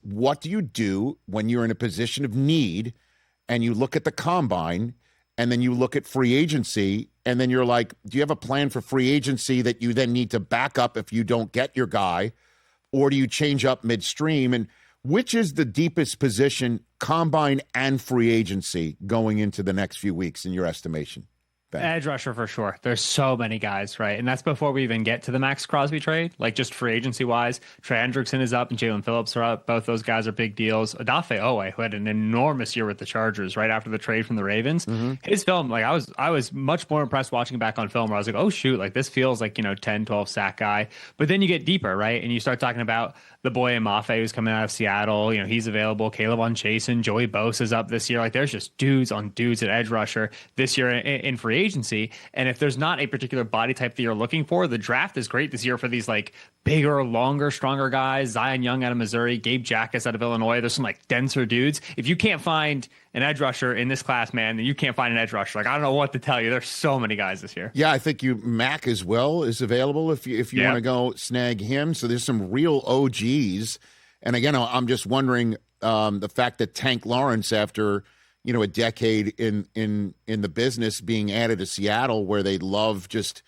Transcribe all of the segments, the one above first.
what do you do when you're in a position of need and you look at the combine and then you look at free agency and then you're like, do you have a plan for free agency that you then need to back up if you don't get your guy? Or do you change up midstream? And which is the deepest position, combine and free agency, going into the next few weeks in your estimation? Ben. Edge rusher for sure. There's so many guys, right? And that's before we even get to the Max Crosby trade. Like just free agency wise, Trey Hendrickson is up and Jalen Phillips are up. Both those guys are big deals. Odafe Owe, who had an enormous year with the Chargers right after the trade from the Ravens. His film, like I was much more impressed watching it back on film where I was like, oh shoot, like this feels like, 10, 12 sack guy. But then you get deeper, right? And you start talking about the boy Mafe who's coming out of Seattle. He's available. Caleb on Chasen, Joey Bosa's up this year. Like there's just dudes on dudes at edge rusher this year in free agency. And if there's not a particular body type that you're looking for, the draft is great this year for these like bigger, longer, stronger guys. Zion Young out of Missouri, Gabe Jackas out of Illinois. There's some like denser dudes. If you can't find an edge rusher in this class, man, then you can't find an edge rusher. Like I don't know what to tell you. There's so many guys this year. Yeah, I think Mac as well is available if you want to go snag him. So there's some real OGs. And again, I'm just wondering the fact that Tank Lawrence, after a decade in the business, being added to Seattle, where they love just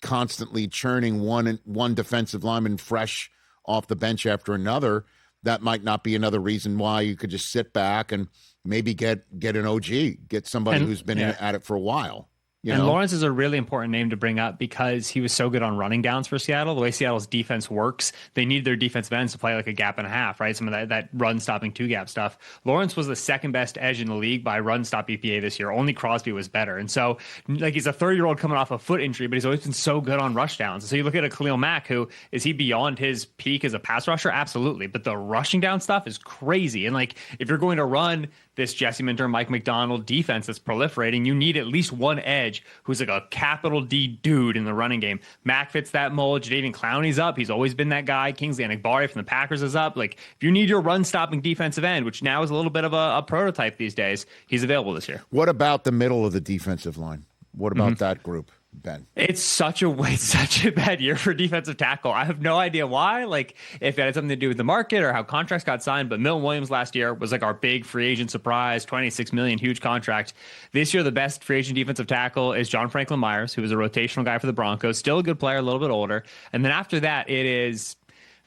constantly churning one defensive lineman fresh off the bench after another, that might not be another reason why you could just sit back and maybe get an OG, get somebody who's been at it for a while. Lawrence is a really important name to bring up because he was so good on running downs for Seattle. The way Seattle's defense works, they need their defensive ends to play like a gap and a half, right? Some of that run stopping two gap stuff. Lawrence was the second best edge in the league by run stop EPA this year. Only Crosby was better. And so like he's a 30-year-old coming off a foot injury, but he's always been so good on rush downs. And so you look at a Khalil Mack, who is he beyond his peak as a pass rusher? Absolutely. But the rushing down stuff is crazy. And like if you're going to run this Jesse Minter, Mike McDonald defense that's proliferating, you need at least one edge who's like a capital D dude in the running game. Mack fits that mold. Jadeveon Clowney's up. He's always been that guy. Kingsley Enagbare from the Packers is up. Like if you need your run-stopping defensive end, which now is a little bit of a prototype these days, he's available this year. What about the middle of the defensive line? What about that group, Ben? It's such a bad year for defensive tackle. I have no idea why, like if it had something to do with the market or how contracts got signed, but Milton Williams last year was like our big free agent surprise, $26 million, huge contract. This year, the best free agent defensive tackle is John Franklin Myers, who was a rotational guy for the Broncos, still a good player, a little bit older. And then after that, it is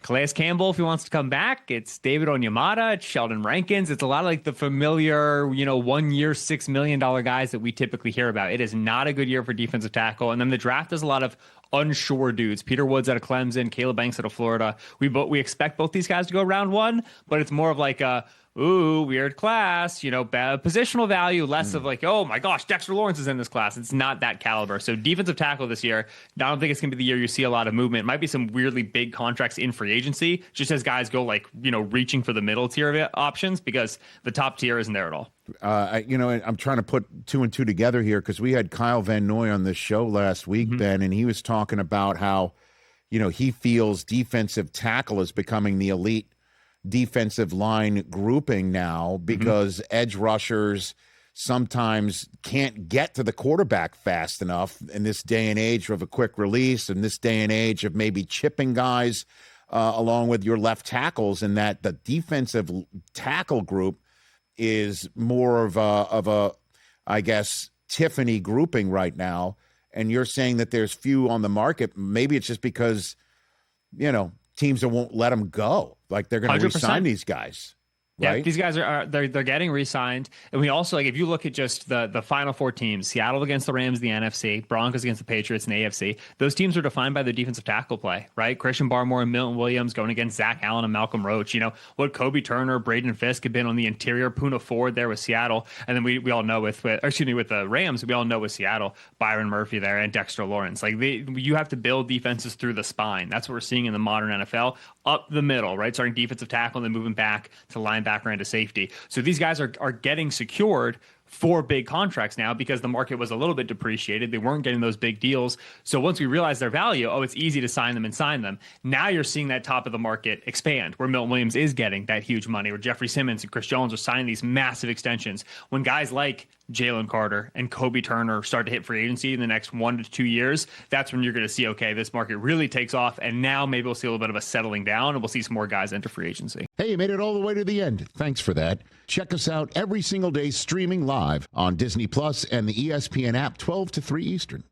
Calais Campbell, if he wants to come back. It's David Onyemata. It's Sheldon Rankins. It's a lot of like the familiar, 1 year, $6 million guys that we typically hear about. It is not a good year for defensive tackle. And then the draft is a lot of unsure dudes. Peter Woods out of Clemson, Caleb Banks out of Florida. We expect both these guys to go round one, but it's more of like a weird class, bad positional value, less of like, oh my gosh, Dexter Lawrence is in this class. It's not that caliber. So defensive tackle this year, I don't think it's going to be the year you see a lot of movement. It might be some weirdly big contracts in free agency, just as guys go like, reaching for the middle tier of options because the top tier isn't there at all. I'm trying to put two and two together here because we had Kyle Van Noy on this show last week, Ben, and he was talking about how, he feels defensive tackle is becoming the elite defensive line grouping now because edge rushers sometimes can't get to the quarterback fast enough in this day and age of a quick release, and this day and age of maybe chipping guys along with your left tackles, and that the defensive tackle group is more of a I guess Tiffany grouping right now. And you're saying that there's few on the market. Maybe it's just because teams that won't let them go. Like they're going to re-sign these guys. Right? Yeah, these guys they're getting re-signed. And we also, like, if you look at just the final four teams, Seattle against the Rams, the NFC, Broncos against the Patriots in the AFC, those teams are defined by their defensive tackle play, right? Christian Barmore and Milton Williams going against Zach Allen and Malcolm Roach. What Kobe Turner, Braden Fisk have been on the interior, Poona Ford there with Seattle. And then we all know with the Rams, we all know with Seattle, Byron Murphy there and Dexter Lawrence. Like you have to build defenses through the spine. That's what we're seeing in the modern NFL, up the middle, right? Starting defensive tackle and then moving back to linebacker and to safety. So these guys are getting secured for big contracts now because the market was a little bit depreciated. They weren't getting those big deals. So once we realized their value, it's easy to sign them. Now you're seeing that top of the market expand where Milton Williams is getting that huge money, where Jeffrey Simmons and Chris Jones are signing these massive extensions. When guys like Jalen Carter, and Kobe Turner start to hit free agency in the next 1 to 2 years, that's when you're going to see, okay, this market really takes off, and now maybe we'll see a little bit of a settling down, and we'll see some more guys enter free agency. Hey, you made it all the way to the end. Thanks for that. Check us out every single day streaming live on Disney Plus and the ESPN app 12 to 3 Eastern.